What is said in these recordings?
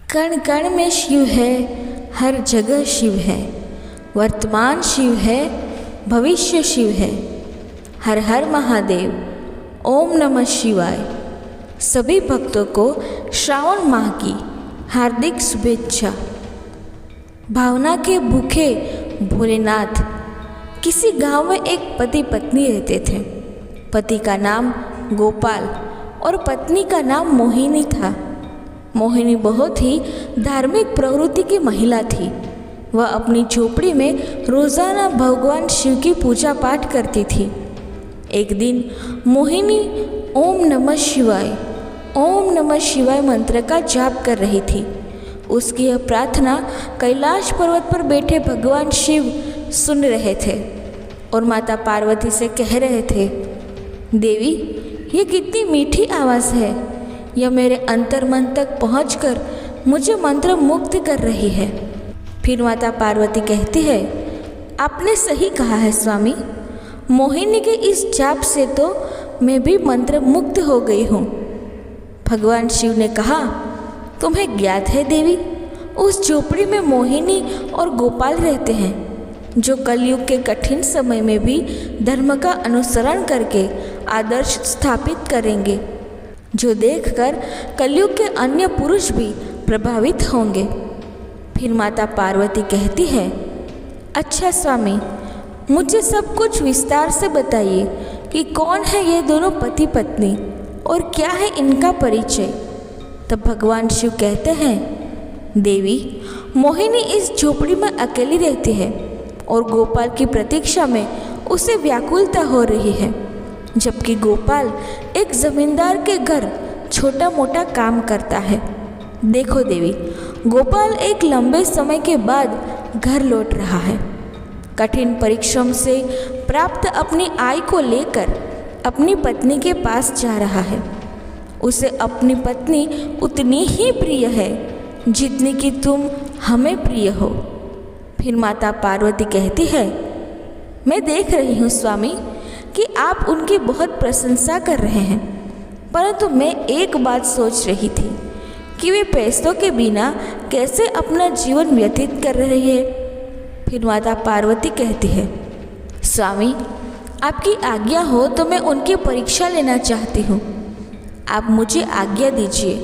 कण कण में शिव है, हर जगह शिव है। वर्तमान शिव है, भविष्य शिव है। हर हर महादेव, ओम नमः शिवाय। सभी भक्तों को श्रावण माह की हार्दिक शुभेच्छा। भावना के भूखे भोलेनाथ। किसी गांव में एक पति पत्नी रहते थे। पति का नाम गोपाल और पत्नी का नाम मोहिनी था। मोहिनी बहुत ही धार्मिक प्रवृत्ति की महिला थी। वह अपनी झोपड़ी में रोजाना भगवान शिव की पूजा पाठ करती थी। एक दिन मोहिनी ओम नमः शिवाय मंत्र का जाप कर रही थी। उसकी यह प्रार्थना कैलाश पर्वत पर बैठे भगवान शिव सुन रहे थे और माता पार्वती से कह रहे थे, देवी, ये कितनी मीठी आवाज़ है। यह मेरे अंतर मन तक पहुंचकर मुझे मंत्र मुक्त कर रही है। फिर माता पार्वती कहती है, आपने सही कहा है स्वामी। मोहिनी के इस जाप से तो मैं भी मंत्र मुक्त हो गई हूँ। भगवान शिव ने कहा, तुम्हें ज्ञात है देवी, उस झोपड़ी में मोहिनी और गोपाल रहते हैं, जो कलयुग के कठिन समय में भी धर्म का अनुसरण करके आदर्श स्थापित करेंगे, जो देखकर कलयुग के अन्य पुरुष भी प्रभावित होंगे। फिर माता पार्वती कहती है, अच्छा स्वामी, मुझे सब कुछ विस्तार से बताइए कि कौन है ये दोनों पति पत्नी और क्या है इनका परिचय। तब भगवान शिव कहते हैं, देवी, मोहिनी इस झोपड़ी में अकेली रहती है और गोपाल की प्रतीक्षा में उसे व्याकुलता हो रही है, जबकि गोपाल एक जमींदार के घर छोटा मोटा काम करता है। देखो देवी, गोपाल एक लंबे समय के बाद घर लौट रहा है। कठिन परिश्रम से प्राप्त अपनी आय को लेकर अपनी पत्नी के पास जा रहा है। उसे अपनी पत्नी उतनी ही प्रिय है जितनी कि तुम हमें प्रिय हो। फिर माता पार्वती कहती है, मैं देख रही हूँ स्वामी कि आप उनकी बहुत प्रशंसा कर रहे हैं, परंतु मैं एक बात सोच रही थी कि वे पैसों के बिना कैसे अपना जीवन व्यतीत कर रहे हैं। फिर माता पार्वती कहती है, स्वामी, आपकी आज्ञा हो तो मैं उनकी परीक्षा लेना चाहती हूँ, आप मुझे आज्ञा दीजिए।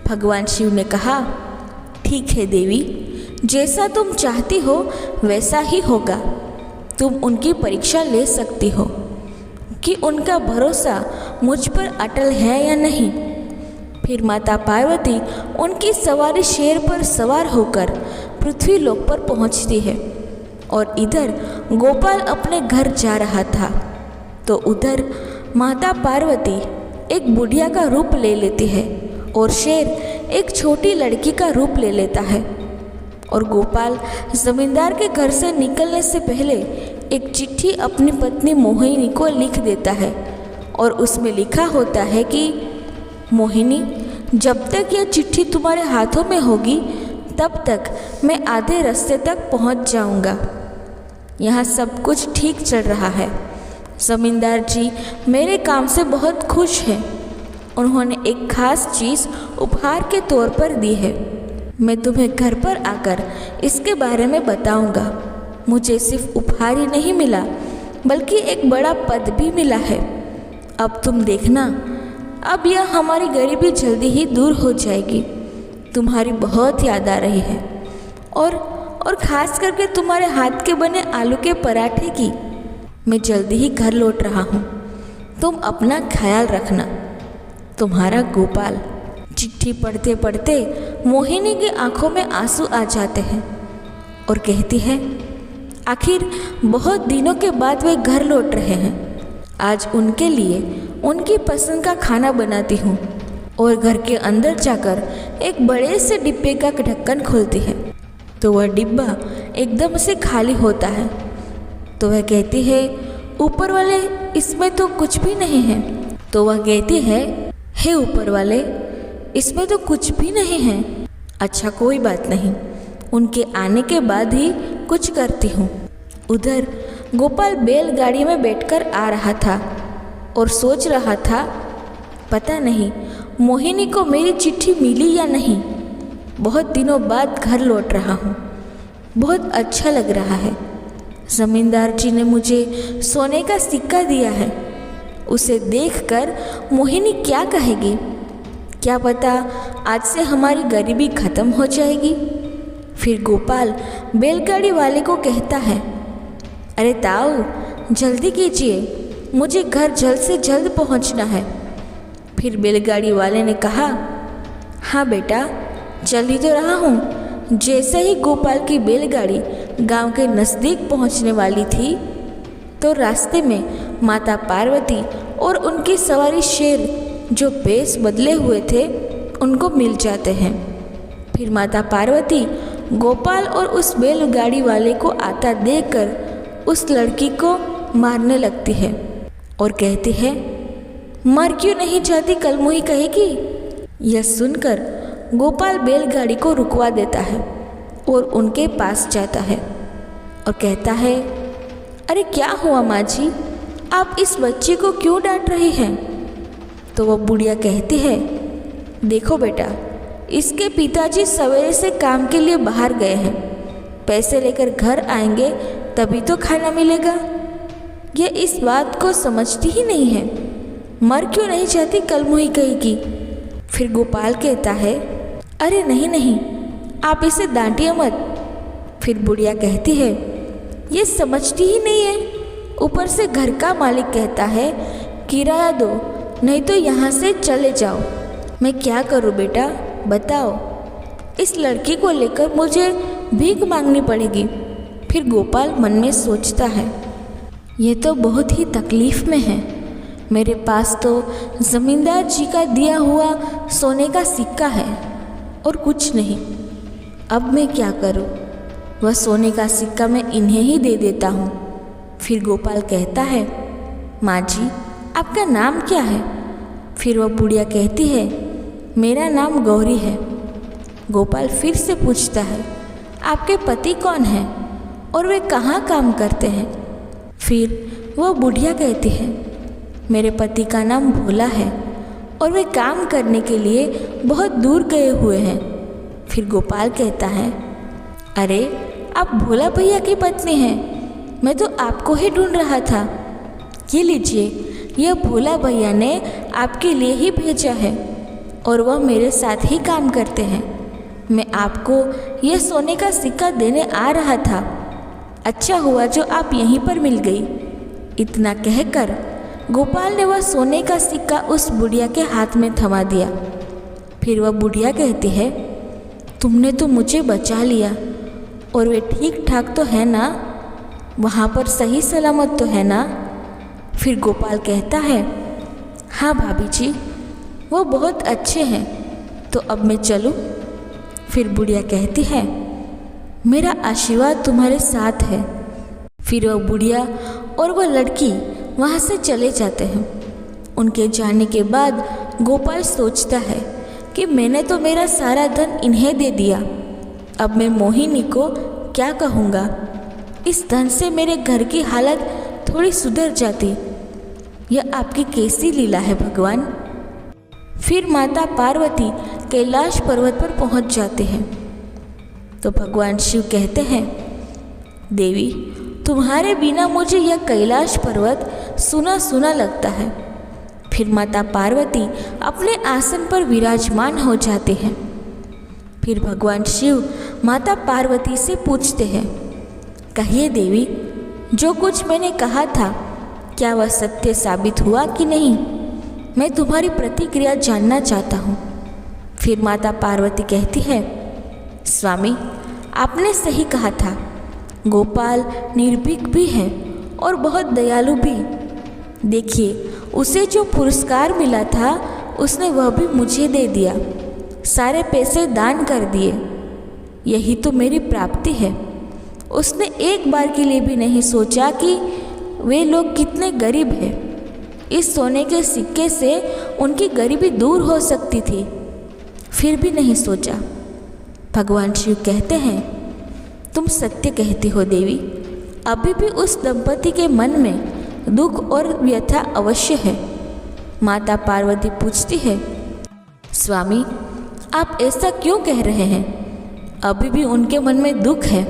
भगवान शिव ने कहा, ठीक है देवी, जैसा तुम चाहती हो वैसा ही होगा। तुम उनकी परीक्षा ले सकती हो कि उनका भरोसा मुझ पर अटल है या नहीं। फिर माता पार्वती उनकी सवारी शेर पर सवार होकर पृथ्वी लोक पर पहुंचती है और इधर गोपाल अपने घर जा रहा था तो उधर माता पार्वती एक बुढ़िया का रूप ले लेती है और शेर एक छोटी लड़की का रूप ले लेता है। और गोपाल जमींदार के घर से निकलने से पहले एक चिट्ठी अपनी पत्नी मोहिनी को लिख देता है और उसमें लिखा होता है कि मोहिनी, जब तक यह चिट्ठी तुम्हारे हाथों में होगी तब तक मैं आधे रास्ते तक पहुंच जाऊंगा। यहाँ सब कुछ ठीक चल रहा है। जमींदार जी मेरे काम से बहुत खुश हैं। उन्होंने एक खास चीज़ उपहार के तौर पर दी है। मैं तुम्हें घर पर आकर इसके बारे में बताऊंगा। मुझे सिर्फ उपहार ही नहीं मिला बल्कि एक बड़ा पद भी मिला है। अब तुम देखना, अब यह हमारी गरीबी जल्दी ही दूर हो जाएगी। तुम्हारी बहुत याद आ रही है और ख़ास करके तुम्हारे हाथ के बने आलू के पराठे की। मैं जल्दी ही घर लौट रहा हूँ, तुम अपना ख्याल रखना। तुम्हारा गोपाल। चिट्ठी पढ़ते पढ़ते मोहिनी की आंखों में आंसू आ जाते हैं और कहती है, आखिर बहुत दिनों के बाद वे घर लौट रहे हैं। आज उनके लिए उनकी पसंद का खाना बनाती हूँ और घर के अंदर जाकर एक बड़े से डिब्बे का ढक्कन खोलती है तो वह डिब्बा एकदम से खाली होता है। तो वह कहती है, ऊपर वाले, इसमें तो कुछ भी नहीं है। तो वह कहती है, हे ऊपर वाले, इसमें तो कुछ भी नहीं है। अच्छा कोई बात नहीं, उनके आने के बाद ही कुछ करती हूँ। उधर गोपाल बैलगाड़ी में बैठकर आ रहा था और सोच रहा था, पता नहीं मोहिनी को मेरी चिट्ठी मिली या नहीं। बहुत दिनों बाद घर लौट रहा हूँ। बहुत अच्छा लग रहा है। जमींदार जी ने मुझे सोने का सिक्का दिया है। उसे देखकर मोहिनी क्या कहेगी? क्या पता आज से हमारी गरीबी खत्म हो जाएगी। फिर गोपाल बैलगाड़ी वाले को कहता है, अरे ताऊ, जल्दी कीजिए, मुझे घर जल्द से जल्द पहुंचना है। फिर बैलगाड़ी वाले ने कहा, हाँ बेटा, चल ही तो रहा हूँ। जैसे ही गोपाल की बैलगाड़ी गांव के नज़दीक पहुंचने वाली थी तो रास्ते में माता पार्वती और उनकी सवारी शेर, जो भेष बदले हुए थे, उनको मिल जाते हैं। फिर माता पार्वती गोपाल और उस बैलगाड़ी वाले को आता देखकर उस लड़की को मारने लगती है और कहती है, मर क्यों नहीं जाती कलमुही कहेगी। यह सुनकर गोपाल बैलगाड़ी को रुकवा देता है और उनके पास जाता है और कहता है, अरे क्या हुआ माँ जी, आप इस बच्चे को क्यों डांट रही हैं? तो वह बुढ़िया कहती है, देखो बेटा, इसके पिताजी सवेरे से काम के लिए बाहर गए हैं। पैसे लेकर घर आएंगे तभी तो खाना मिलेगा। यह इस बात को समझती ही नहीं है। मर क्यों नहीं जाती कलमुही कहेगी। फिर गोपाल कहता है, अरे नहीं नहीं, आप इसे डांटिए मत। फिर बुढ़िया कहती है, ये समझती ही नहीं है। ऊपर से घर का मालिक कहता है, किराया दो नहीं तो यहाँ से चले जाओ। मैं क्या करूँ बेटा, बताओ। इस लड़की को लेकर मुझे भीख मांगनी पड़ेगी। फिर गोपाल मन में सोचता है, ये तो बहुत ही तकलीफ़ में है। मेरे पास तो ज़मींदार जी का दिया हुआ सोने का सिक्का है और कुछ नहीं। अब मैं क्या करूं? वह सोने का सिक्का मैं इन्हें ही दे देता हूं। फिर गोपाल कहता है, माँ जी, आपका नाम क्या है? फिर वह बुढ़िया कहती है, मेरा नाम गौरी है। गोपाल फिर से पूछता है, आपके पति कौन हैं और वे कहाँ काम करते हैं? फिर वह बुढ़िया कहती है, मेरे पति का नाम भोला है और वे काम करने के लिए बहुत दूर गए हुए हैं। फिर गोपाल कहता है, अरे आप भोला भैया की पत्नी हैं, मैं तो आपको ही ढूंढ रहा था। ये लीजिए, यह भोला भैया ने आपके लिए ही भेजा है और वह मेरे साथ ही काम करते हैं। मैं आपको यह सोने का सिक्का देने आ रहा था। अच्छा हुआ जो आप यहीं पर मिल गई। इतना कहकर गोपाल ने वह सोने का सिक्का उस बुढ़िया के हाथ में थमा दिया। फिर वह बुढ़िया कहती है, तुमने तो मुझे बचा लिया और वे ठीक ठाक तो है ना? वहाँ पर सही सलामत तो है ना? फिर गोपाल कहता है, हाँ भाभी जी, वो बहुत अच्छे हैं। तो अब मैं चलूँ? फिर बुढ़िया कहती है, मेरा आशीर्वाद तुम्हारे साथ है। फिर वह बुढ़िया और वह लड़की वहाँ से चले जाते हैं। उनके जाने के बाद गोपाल सोचता है कि मैंने तो मेरा सारा धन इन्हें दे दिया। अब मैं मोहिनी को क्या कहूँगा? इस धन से मेरे घर की हालत थोड़ी सुधर जाती। यह आपकी कैसी लीला है भगवान। फिर माता पार्वती कैलाश पर्वत पर पहुँच जाते हैं तो भगवान शिव कहते हैं, देवी, तुम्हारे बिना मुझे यह कैलाश पर्वत सुना सुना लगता है। फिर माता पार्वती अपने आसन पर विराजमान हो जाते हैं। फिर भगवान शिव माता पार्वती से पूछते हैं, कहिए देवी, जो कुछ मैंने कहा था क्या वह सत्य साबित हुआ कि नहीं? मैं तुम्हारी प्रतिक्रिया जानना चाहता हूँ। फिर माता पार्वती कहती है, स्वामी, आपने सही कहा था। गोपाल निर्भीक भी है और बहुत दयालु भी। देखिए, उसे जो पुरस्कार मिला था उसने वह भी मुझे दे दिया। सारे पैसे दान कर दिए। यही तो मेरी प्राप्ति है। उसने एक बार के लिए भी नहीं सोचा कि वे लोग कितने गरीब हैं। इस सोने के सिक्के से उनकी गरीबी दूर हो सकती थी, फिर भी नहीं सोचा। भगवान शिव कहते हैं, तुम सत्य कहती हो देवी। अभी भी उस दंपति के मन में दुख और व्यथा अवश्य है। माता पार्वती पूछती है, स्वामी, आप ऐसा क्यों कह रहे हैं? अभी भी उनके मन में दुख है।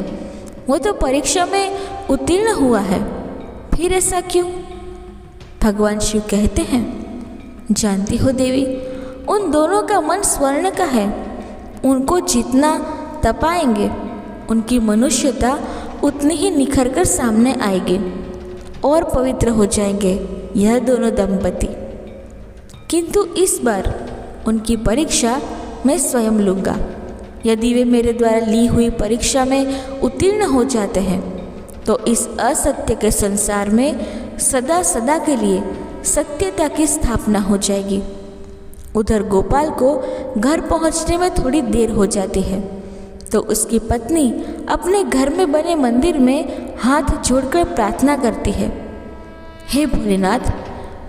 वो तो परीक्षा में उत्तीर्ण हुआ है, फिर ऐसा क्यों? भगवान शिव कहते हैं, जानती हो देवी, उन दोनों का मन स्वर्ण का है। उनको जितना तपाएंगे उनकी मनुष्यता उतनी ही निखर कर सामने आएगी और पवित्र हो जाएंगे यह दोनों दंपति। किंतु इस बार उनकी परीक्षा मैं स्वयं लूँगा। यदि वे मेरे द्वारा ली हुई परीक्षा में उत्तीर्ण हो जाते हैं तो इस असत्य के संसार में सदा सदा के लिए सत्यता की स्थापना हो जाएगी। उधर गोपाल को घर पहुंचने में थोड़ी देर हो जाती है तो उसकी पत्नी अपने घर में बने मंदिर में हाथ जोड़कर प्रार्थना करती है, हे भोलेनाथ,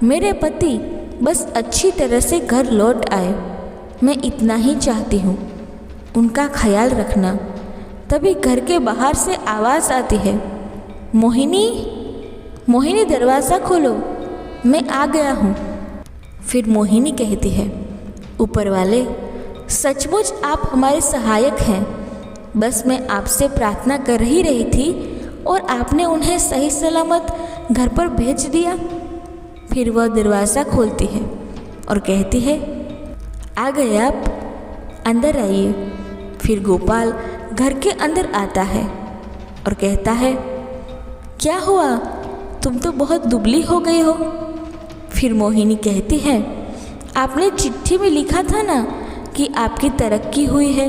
मेरे पति बस अच्छी तरह से घर लौट आए, मैं इतना ही चाहती हूँ, उनका ख्याल रखना। तभी घर के बाहर से आवाज़ आती है, मोहिनी, मोहिनी दरवाज़ा खोलो, मैं आ गया हूँ। फिर मोहिनी कहती है, ऊपर वाले, सचमुच आप हमारे सहायक हैं। बस मैं आपसे प्रार्थना कर ही रही थी और आपने उन्हें सही सलामत घर पर भेज दिया। फिर वह दरवाज़ा खोलती है और कहती है, आ गए आप, अंदर आइए। फिर गोपाल घर के अंदर आता है और कहता है, क्या हुआ, तुम तो बहुत दुबली हो गई हो। फिर मोहिनी कहती है, आपने चिट्ठी में लिखा था ना कि आपकी तरक्की हुई है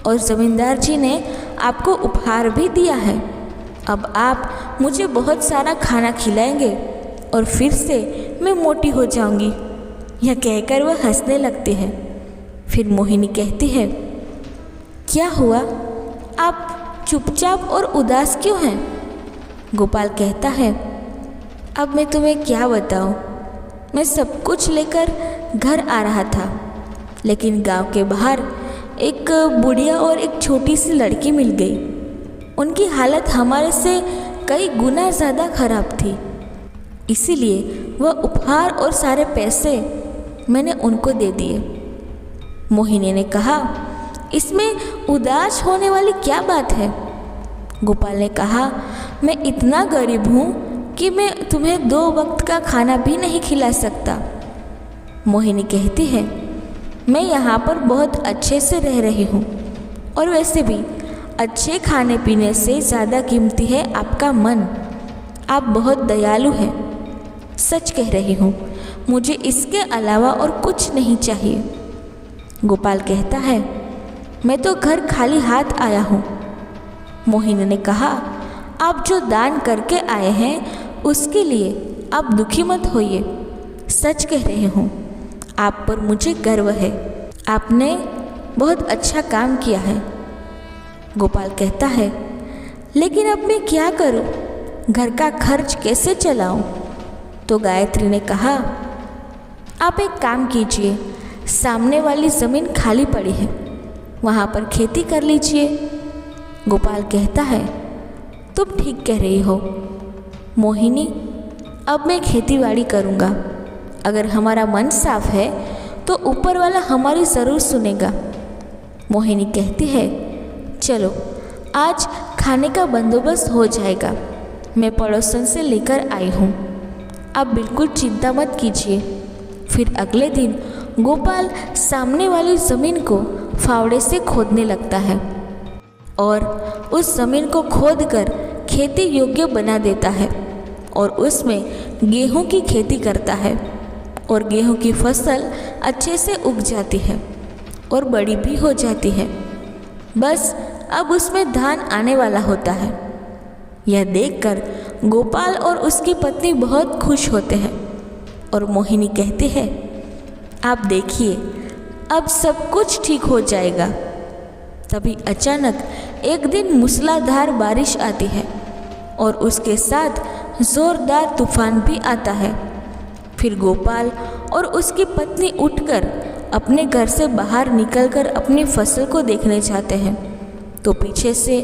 और ज़मींदार जी ने आपको उपहार भी दिया है। अब आप मुझे बहुत सारा खाना खिलाएंगे और फिर से मैं मोटी हो जाऊंगी। यह कहकर वह हंसने लगती है। फिर मोहिनी कहती है, क्या हुआ, आप चुपचाप और उदास क्यों हैं? गोपाल कहता है, अब मैं तुम्हें क्या बताऊं, मैं सब कुछ लेकर घर आ रहा था, लेकिन गांव के बाहर एक बुढ़िया और एक छोटी सी लड़की मिल गई। उनकी हालत हमारे से कई गुना ज़्यादा खराब थी, इसीलिए वह उपहार और सारे पैसे मैंने उनको दे दिए। मोहिनी ने कहा, इसमें उदास होने वाली क्या बात है? गोपाल ने कहा, मैं इतना गरीब हूँ कि मैं तुम्हें 2 वक्त का खाना भी नहीं खिला सकता। मोहिनी कहती है, मैं यहाँ पर बहुत अच्छे से रह रही हूँ और वैसे भी अच्छे खाने पीने से ज़्यादा कीमती है आपका मन। आप बहुत दयालु हैं, सच कह रही हूँ, मुझे इसके अलावा और कुछ नहीं चाहिए। गोपाल कहता है, मैं तो घर खाली हाथ आया हूँ। मोहिनी ने कहा, आप जो दान करके आए हैं उसके लिए आप दुखी मत होइए, सच कह रहे हूँ, आप पर मुझे गर्व है, आपने बहुत अच्छा काम किया है। गोपाल कहता है, लेकिन अब मैं क्या करूं, घर का खर्च कैसे चलाऊं? तो गायत्री ने कहा, आप एक काम कीजिए, सामने वाली ज़मीन खाली पड़ी है, वहाँ पर खेती कर लीजिए। गोपाल कहता है, तुम ठीक कह रही हो मोहिनी, अब मैं खेतीबाड़ी करूँगा। अगर हमारा मन साफ है तो ऊपर वाला हमारी ज़रूर सुनेगा। मोहिनी कहती है, चलो आज खाने का बंदोबस्त हो जाएगा, मैं पड़ोसन से लेकर आई हूँ, आप बिल्कुल चिंता मत कीजिए। फिर अगले दिन गोपाल सामने वाली ज़मीन को फावड़े से खोदने लगता है और उस ज़मीन को खोदकर खेती योग्य बना देता है और उसमें गेहूं की खेती करता है और गेहूं की फसल अच्छे से उग जाती है और बड़ी भी हो जाती है। बस अब उसमें धान आने वाला होता है। यह देखकर गोपाल और उसकी पत्नी बहुत खुश होते हैं और मोहिनी कहती है, आप देखिए अब सब कुछ ठीक हो जाएगा। तभी अचानक एक दिन मूसलाधार बारिश आती है और उसके साथ ज़ोरदार तूफान भी आता है। फिर गोपाल और उसकी पत्नी उठकर अपने घर से बाहर निकलकर अपनी फसल को देखने जाते हैं तो पीछे से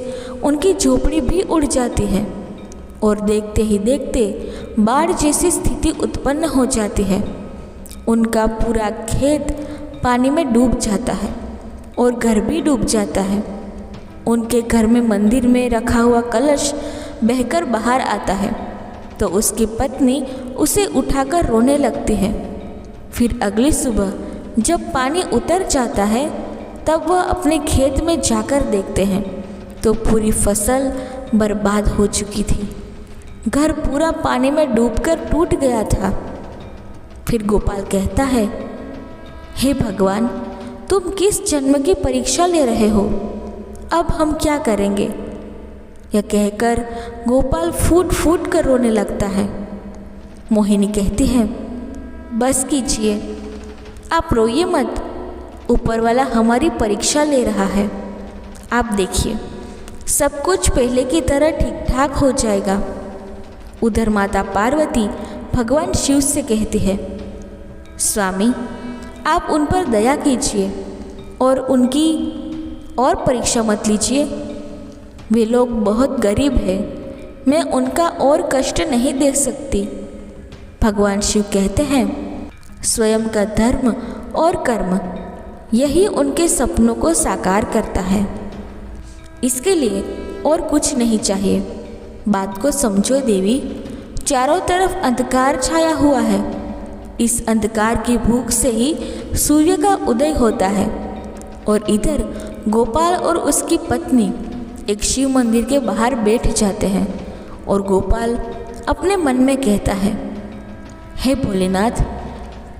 उनकी झोपड़ी भी उड़ जाती है और देखते ही देखते बाढ़ जैसी स्थिति उत्पन्न हो जाती है। उनका पूरा खेत पानी में डूब जाता है और घर भी डूब जाता है। उनके घर में मंदिर में रखा हुआ कलश बहकर बाहर आता है तो उसकी पत्नी उसे उठाकर रोने लगती है। फिर अगली सुबह जब पानी उतर जाता है तब वह अपने खेत में जाकर देखते हैं तो पूरी फसल बर्बाद हो चुकी थी। घर पूरा पानी में डूबकर टूट गया था। फिर गोपाल कहता है, हे भगवान, तुम किस जन्म की परीक्षा ले रहे हो? अब हम क्या करेंगे? यह कहकर गोपाल फूट फूट कर रोने लगता है। मोहिनी कहती है, बस कीजिए, आप रोइए मत, ऊपर वाला हमारी परीक्षा ले रहा है। आप देखिए, सब कुछ पहले की तरह ठीक ठाक हो जाएगा। उधर माता पार्वती भगवान शिव से कहती है, स्वामी, आप उन पर दया कीजिए और उनकी और परीक्षा मत लीजिए। वे लोग बहुत गरीब हैं, मैं उनका और कष्ट नहीं देख सकती। भगवान शिव कहते हैं, स्वयं का धर्म और कर्म यही उनके सपनों को साकार करता है। इसके लिए और कुछ नहीं चाहिए। बात को समझो देवी, चारों तरफ अंधकार छाया हुआ है। इस अंधकार की भूख से ही सूर्य का उदय होता है। और इधर गोपाल और उसकी पत्नी एक शिव मंदिर के बाहर बैठ जाते हैं और गोपाल अपने मन में कहता है, हे भोलेनाथ,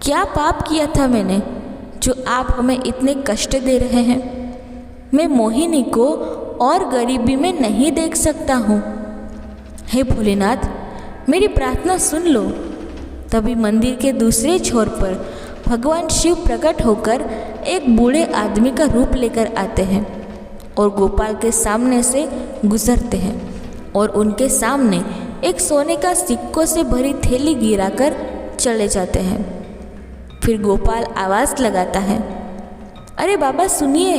क्या पाप किया था मैंने जो आप हमें इतने कष्ट दे रहे हैं? मैं मोहिनी को और गरीबी में नहीं देख सकता हूँ। हे भोलेनाथ, मेरी प्रार्थना सुन लो। तभी मंदिर के दूसरे छोर पर भगवान शिव प्रकट होकर एक बूढ़े आदमी का रूप लेकर आते हैं और गोपाल के सामने से गुजरते हैं और उनके सामने एक सोने का सिक्कों से भरी थैली गिराकर चले जाते हैं। फिर गोपाल आवाज़ लगाता है, अरे बाबा सुनिए,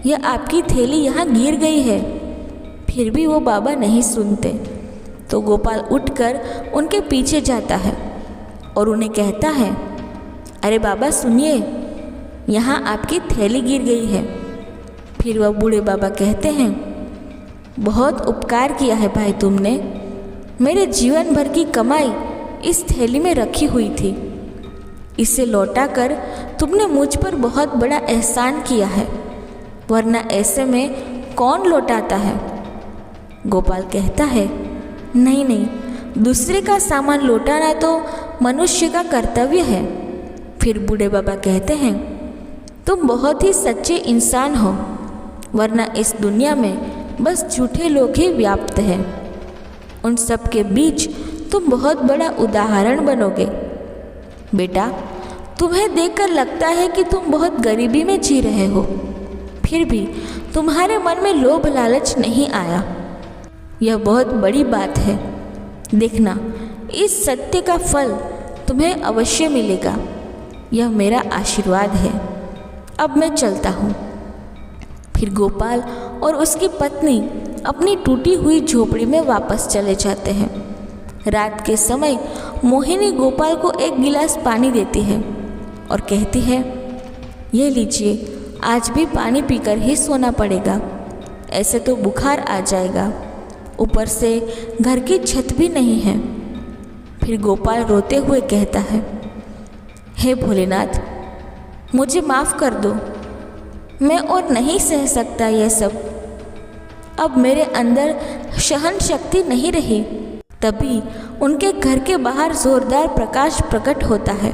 यह आपकी थैली यहाँ गिर गई है। फिर भी वो बाबा नहीं सुनते तो गोपाल उठकर उनके पीछे जाता है और उन्हें कहता है, अरे बाबा सुनिए, यहाँ आपकी थैली गिर गई है। फिर वह बूढ़े बाबा कहते हैं, बहुत उपकार किया है भाई तुमने। मेरे जीवन भर की कमाई इस थैली में रखी हुई थी। इसे लौटाकर तुमने मुझ पर बहुत बड़ा एहसान किया है, वरना ऐसे में कौन लौटाता है? गोपाल कहता है, नहीं नहीं, दूसरे का सामान लौटाना तो मनुष्य का कर्तव्य है। फिर बूढ़े बाबा कहते हैं, तुम बहुत ही सच्चे इंसान हो, वरना इस दुनिया में बस झूठे लोग ही व्याप्त हैं। उन सब के बीच तुम बहुत बड़ा उदाहरण बनोगे। बेटा, तुम्हें देखकर लगता है कि तुम बहुत गरीबी में जी रहे हो, फिर भी तुम्हारे मन में लोभ लालच नहीं आया। यह बहुत बड़ी बात है। देखना, इस सत्य का फल तुम्हें अवश्य मिलेगा। यह मेरा आशीर्वाद है। अब मैं चलता हूँ। फिर गोपाल और उसकी पत्नी अपनी टूटी हुई झोपड़ी में वापस चले जाते हैं। रात के समय मोहिनी गोपाल को एक गिलास पानी देती है और कहती है, ये लीजिए, आज भी पानी पीकर ही सोना पड़ेगा, ऐसे तो बुखार आ जाएगा। ऊपर से घर की छत भी नहीं है। फिर गोपाल रोते हुए कहता है, हे भोलेनाथ, मुझे माफ़ कर दो, मैं और नहीं सह सकता यह सब। अब मेरे अंदर सहन शक्ति नहीं रही। तभी उनके घर के बाहर जोरदार प्रकाश प्रकट होता है।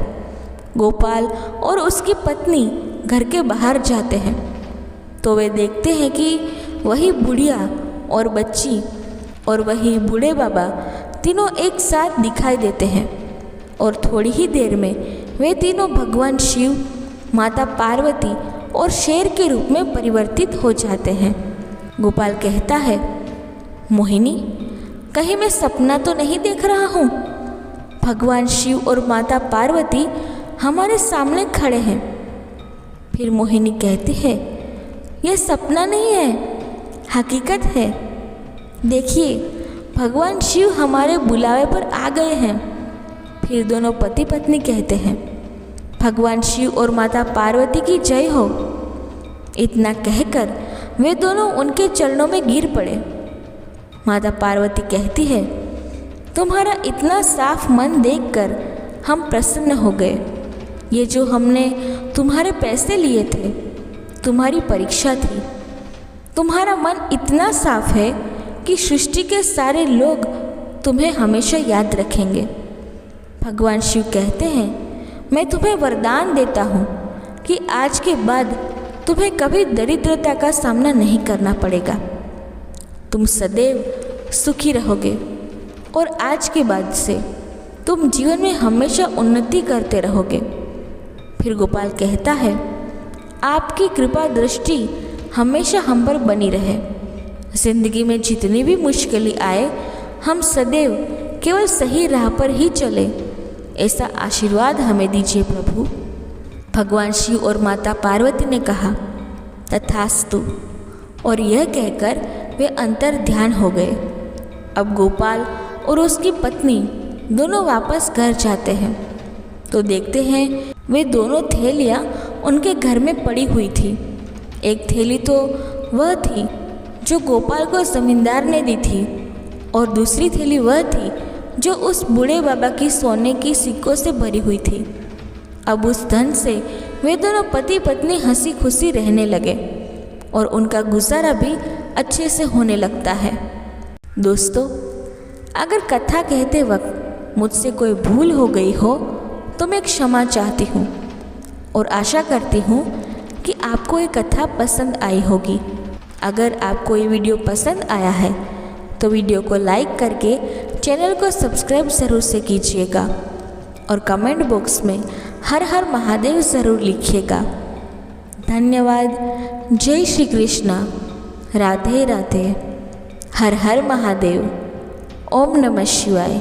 गोपाल और उसकी पत्नी घर के बाहर जाते हैं तो वे देखते हैं कि वही बुढ़िया और बच्ची और वही बूढ़े बाबा तीनों एक साथ दिखाई देते हैं और थोड़ी ही देर में वे तीनों भगवान शिव, माता पार्वती और शेर के रूप में परिवर्तित हो जाते हैं। गोपाल कहता है, मोहिनी, कहीं मैं सपना तो नहीं देख रहा हूँ? भगवान शिव और माता पार्वती हमारे सामने खड़े हैं। फिर मोहिनी कहती है, यह सपना नहीं है, हकीकत है। देखिए, भगवान शिव हमारे बुलावे पर आ गए हैं। फिर दोनों पति पत्नी कहते हैं, भगवान शिव और माता पार्वती की जय हो। इतना कहकर वे दोनों उनके चरणों में गिर पड़े। माता पार्वती कहती है, तुम्हारा इतना साफ मन देखकर हम प्रसन्न हो गए। ये जो हमने तुम्हारे पैसे लिए थे, तुम्हारी परीक्षा थी। तुम्हारा मन इतना साफ है कि सृष्टि के सारे लोग तुम्हें हमेशा याद रखेंगे। भगवान शिव कहते हैं, मैं तुम्हें वरदान देता हूँ कि आज के बाद तुम्हें कभी दरिद्रता का सामना नहीं करना पड़ेगा। तुम सदैव सुखी रहोगे और आज के बाद से तुम जीवन में हमेशा उन्नति करते रहोगे। फिर गोपाल कहता है, आपकी कृपा दृष्टि हमेशा हम पर बनी रहे। जिंदगी में जितनी भी मुश्किलें आए, हम सदैव केवल सही राह पर ही चले, ऐसा आशीर्वाद हमें दीजिए प्रभु। भगवान शिव और माता पार्वती ने कहा, तथास्तु, और यह कहकर वे अंतर ध्यान हो गए। अब गोपाल और उसकी पत्नी दोनों वापस घर जाते हैं तो देखते हैं वे दोनों थैलियाँ उनके घर में पड़ी हुई थी। एक थैली तो वह थी जो गोपाल को जमींदार ने दी थी और दूसरी थैली वह थी जो उस बूढ़े बाबा की सोने की सिक्कों से भरी हुई थी। अब उस धन से वे दोनों पति पत्नी हंसी खुशी रहने लगे और उनका गुजारा भी अच्छे से होने लगता है। दोस्तों, अगर कथा कहते वक्त मुझसे कोई भूल हो गई हो तो मैं क्षमा चाहती हूँ और आशा करती हूँ कि आपको ये कथा पसंद आई होगी। अगर आपको ये वीडियो पसंद आया है तो वीडियो को लाइक करके चैनल को सब्सक्राइब ज़रूर से कीजिएगा और कमेंट बॉक्स में हर हर महादेव ज़रूर लिखिएगा। धन्यवाद। जय श्री कृष्णा। राधे राधे। हर हर महादेव। ओम नमः शिवाय।